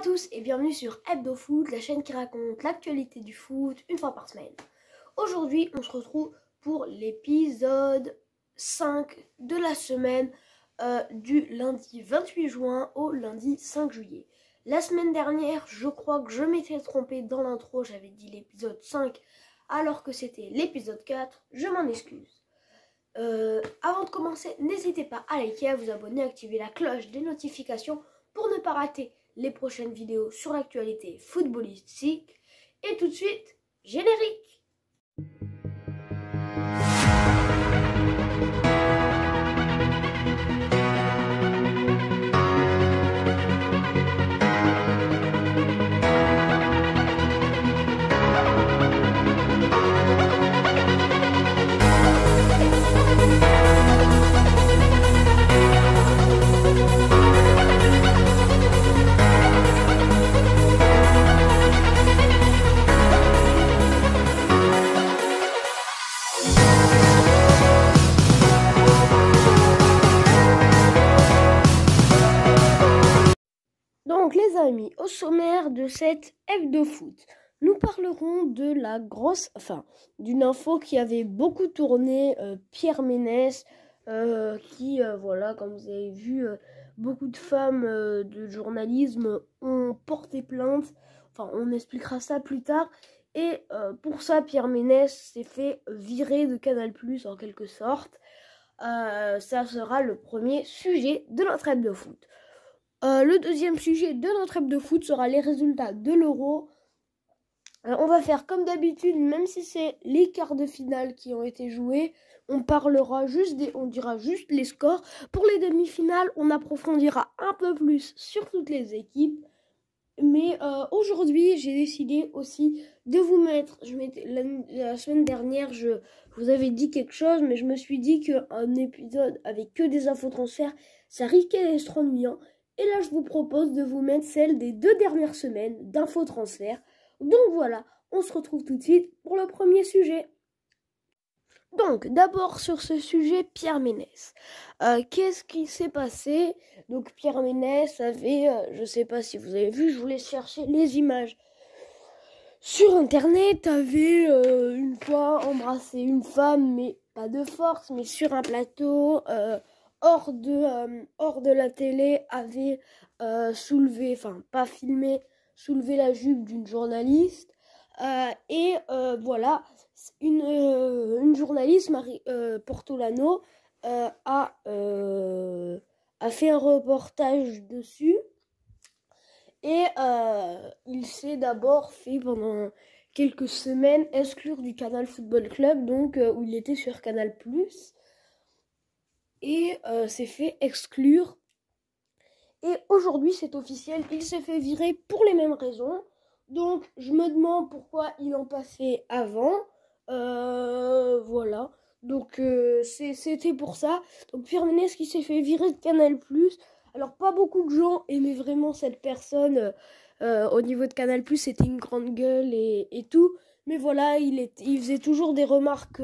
à tous et bienvenue sur Hebdo Foot, la chaîne qui raconte l'actualité du foot une fois par semaine. Aujourd'hui, on se retrouve pour l'épisode 5 de la semaine du lundi 28 juin au lundi 5 juillet. La semaine dernière, je crois que je m'étais trompée dans l'intro, j'avais dit l'épisode 5 alors que c'était l'épisode 4, je m'en excuse. Avant de commencer, n'hésitez pas à liker, à vous abonner, à activer la cloche des notifications pour ne pas rater les prochaines vidéos sur l'actualité footballistique. Et tout de suite, générique! Donc les amis, au sommaire de cette Hebdo Foot, nous parlerons de d'une info qui avait beaucoup tourné, Pierre Ménès, voilà, comme vous avez vu, beaucoup de femmes de journalisme ont porté plainte. Enfin, on expliquera ça plus tard. Et pour ça, Pierre Ménès s'est fait virer de Canal+ en quelque sorte. Ça sera le premier sujet de notre Hebdo Foot. Le deuxième sujet de notre Hebdo Foot sera les résultats de l'Euro. On va faire comme d'habitude, même si c'est les quarts de finale qui ont été joués, on dira juste les scores. Pour les demi-finales, on approfondira un peu plus sur toutes les équipes. Mais aujourd'hui, j'ai décidé aussi de vous mettre, la semaine dernière, je vous avais dit quelque chose, mais je me suis dit qu'un épisode avec que des infos transferts, ça risquait d'être trop ennuyant. Et là, je vous propose de vous mettre celle des 2 dernières semaines d'infos transferts. Donc voilà, on se retrouve tout de suite pour le premier sujet. Donc, d'abord sur ce sujet, Pierre Ménès. Qu'est-ce qui s'est passé? Donc, Pierre Ménès avait, je ne sais pas si vous avez vu, je voulais chercher les images. Sur Internet, avait une fois embrassé une femme, mais pas de force, mais sur un plateau, hors de la télé, avait soulevé la jupe d'une journaliste. Voilà, une journaliste, Marie Portolano, a fait un reportage dessus. Et il s'est d'abord fait pendant quelques semaines exclure du Canal Football Club, donc où il était sur Canal+. Et s'est fait exclure. Et aujourd'hui, c'est officiel, il s'est fait virer pour les mêmes raisons. Donc, je me demande pourquoi il en passait avant. Voilà. Donc, c'était pour ça. Donc, Pierre Ménès qui s'est fait virer de Canal+. Alors, pas beaucoup de gens aimaient vraiment cette personne. Au niveau de Canal+, c'était une grande gueule et tout. Mais voilà, il faisait toujours des remarques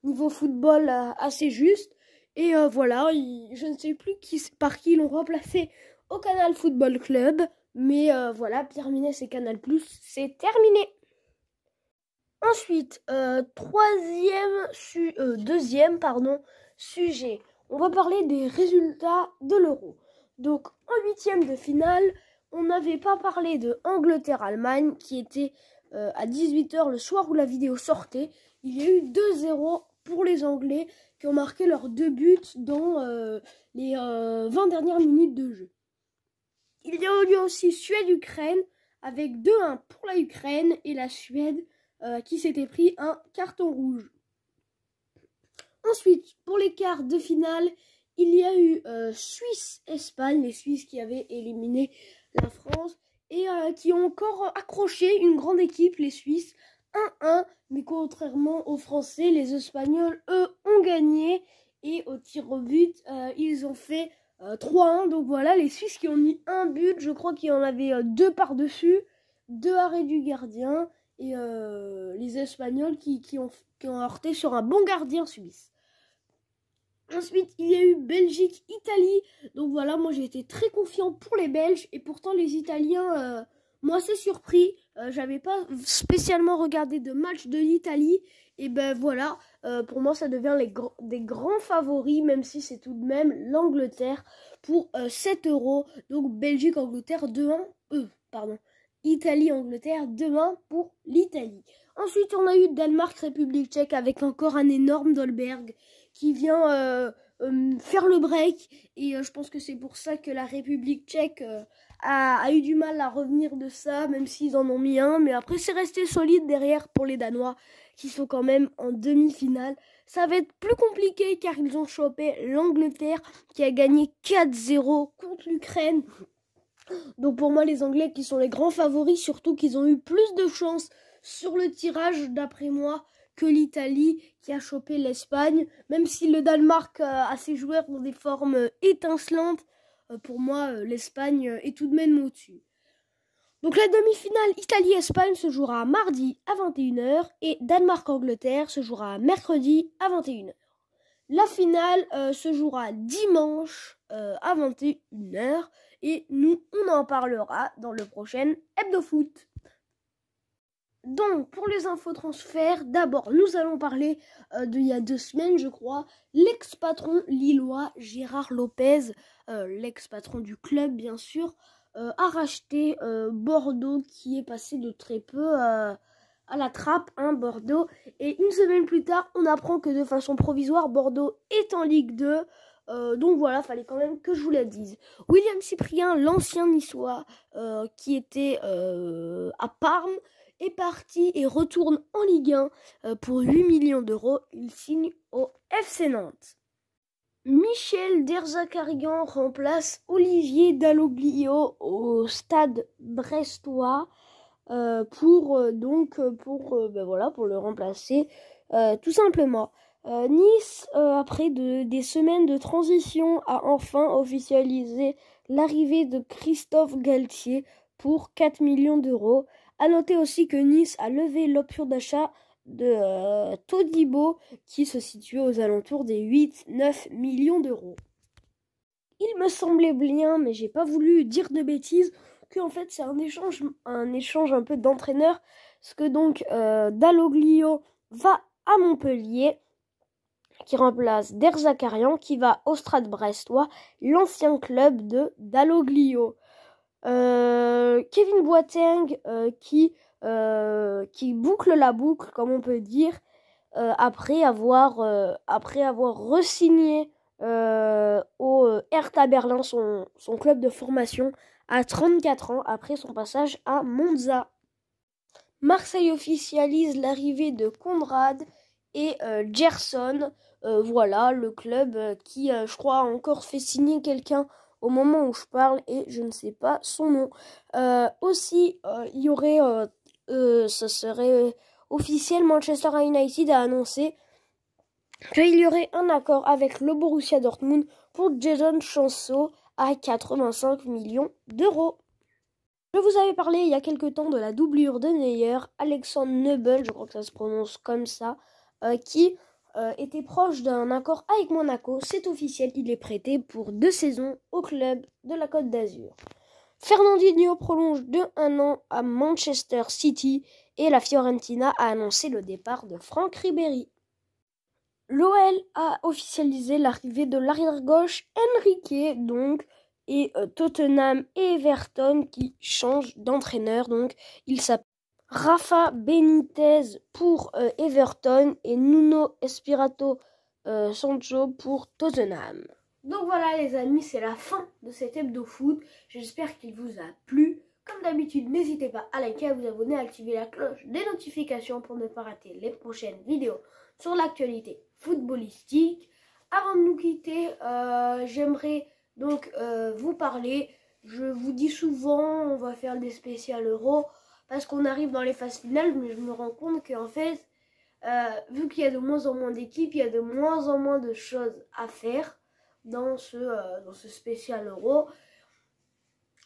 niveau football assez justes. Et voilà, je ne sais plus par qui ils l'ont remplacé au Canal Football Club. Mais voilà, Pierre Ménès et Canal+, c'est terminé. Ensuite, deuxième sujet. On va parler des résultats de l'Euro. Donc, en huitième de finale, on n'avait pas parlé de Angleterre-Allemagne, qui était à 18h le soir où la vidéo sortait. Il y a eu 2-0 pour les Anglais qui ont marqué leurs 2 buts dans les 20 dernières minutes de jeu. Il y a eu aussi Suède-Ukraine avec 2-1 pour la Ukraine et la Suède qui s'était pris un carton rouge. Ensuite, pour les quarts de finale, il y a eu Suisse-Espagne, les Suisses qui avaient éliminé la France et qui ont encore accroché une grande équipe, les Suisses, 1-1. Mais contrairement aux Français, les Espagnols, eux, ont gagné et au tir au but, ils ont fait 3-1. Donc voilà, les Suisses qui ont mis un but, je crois qu'il y en avait 2 par-dessus, 2 arrêts du gardien. Et les Espagnols qui ont heurté sur un bon gardien suisse. Ensuite, il y a eu Belgique-Italie. Donc voilà, moi j'ai été très confiant pour les Belges. Et pourtant, les Italiens m'ont assez surpris. J'avais pas spécialement regardé de match de l'Italie. Et ben voilà, pour moi ça devient des grands favoris, même si c'est tout de même l'Angleterre pour 7 euros. Donc Belgique-Angleterre 2-1. Pardon. Italie-Angleterre 2-1 pour l'Italie. Ensuite, on a eu Danemark-République tchèque avec encore un énorme Dolberg qui vient faire le break. Et je pense que c'est pour ça que la République tchèque a eu du mal à revenir de ça, même s'ils en ont mis un. Mais après, c'est resté solide derrière pour les Danois, qui sont quand même en demi-finale. Ça va être plus compliqué car ils ont chopé l'Angleterre qui a gagné 4-0 contre l'Ukraine. Donc pour moi, les Anglais qui sont les grands favoris, surtout qu'ils ont eu plus de chance sur le tirage, d'après moi, que l'Italie qui a chopé l'Espagne. Même si le Danemark a ses joueurs dans des formes étincelantes, pour moi, l'Espagne est tout de même au-dessus. Donc la demi-finale Italie-Espagne se jouera mardi à 21h et Danemark-Angleterre se jouera mercredi à 21h. La finale se jouera dimanche à 21h et nous, on en parlera dans le prochain Hebdo Foot. Donc, pour les infos transferts, d'abord, nous allons parler d'il y a 2 semaines, je crois, l'ex-patron lillois Gérard Lopez, l'ex-patron du club, bien sûr, a racheté Bordeaux, qui est passé de très peu à la trappe, hein, Bordeaux. Et une semaine plus tard, on apprend que de façon provisoire, Bordeaux est en Ligue 2. Donc voilà, fallait quand même que je vous la dise. William Cyprien, l'ancien niçois, qui était à Parme, est parti et retourne en Ligue 1 pour 8 millions d'euros. Il signe au FC Nantes. Michel Derzakarian remplace Olivier Dalloglio au Stade brestois pour le remplacer tout simplement. Nice, après des semaines de transition, a enfin officialisé l'arrivée de Christophe Galtier pour 4 millions d'euros. A noter aussi que Nice a levé l'option d'achat de Todibo qui se situait aux alentours des 8-9 millions d'euros. Il me semblait bien, mais j'ai pas voulu dire de bêtises, que en fait c'est un échange un peu d'entraîneurs, parce que donc Dalloglio va à Montpellier, qui remplace Derzakarian, qui va au Stade brestois, l'ancien club de Dalloglio. Kevin Boateng qui boucle la boucle, comme on peut dire, après avoir re-signé au Hertha Berlin, son club de formation, à 34 ans, après son passage à Monza. Marseille officialise l'arrivée de Conrad et Gerson. Voilà, le club qui, je crois, a encore fait signer quelqu'un au moment où je parle et je ne sais pas son nom. Aussi, il y aurait, ce serait officiel, Manchester United a annoncé qu'il y aurait un accord avec le Borussia Dortmund pour Jadon Sancho à 85 millions d'euros. Je vous avais parlé il y a quelque temps de la doublure de Neuer, Alexandre Nübel, je crois que ça se prononce comme ça, qui était proche d'un accord avec Monaco. C'est officiel, il est prêté pour 2 saisons au club de la Côte d'Azur. Fernandinho prolonge de 1 an à Manchester City et la Fiorentina a annoncé le départ de Franck Ribéry. L'OL a officialisé l'arrivée de l'arrière-gauche Enrique, donc, et Tottenham et Everton qui changent d'entraîneur. Donc, il s'appelle Rafa Benitez pour Everton et Nuno Espirito Sancho pour Tottenham. Donc voilà les amis, c'est la fin de cet hebdo foot. J'espère qu'il vous a plu. Comme d'habitude, n'hésitez pas à liker, à vous abonner, à activer la cloche des notifications pour ne pas rater les prochaines vidéos sur l'actualité footballistique. Avant de nous quitter, j'aimerais donc vous parler. Je vous dis souvent, on va faire des spéciales euros parce qu'on arrive dans les phases finales, mais je me rends compte qu'en fait, vu qu'il y a de moins en moins d'équipes, il y a de moins en moins de choses à faire dans ce spécial euro.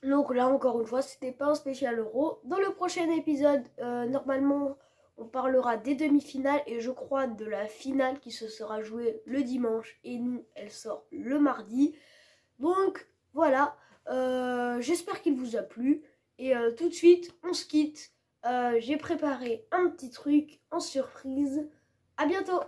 Donc là, encore une fois, c'était pas un spécial euro. Dans le prochain épisode, normalement, On parlera des demi-finales et je crois de la finale qui se sera jouée le dimanche et nous, elle sort le mardi. Donc voilà, j'espère qu'il vous a plu et tout de suite, on se quitte. J'ai préparé un petit truc en surprise. À bientôt!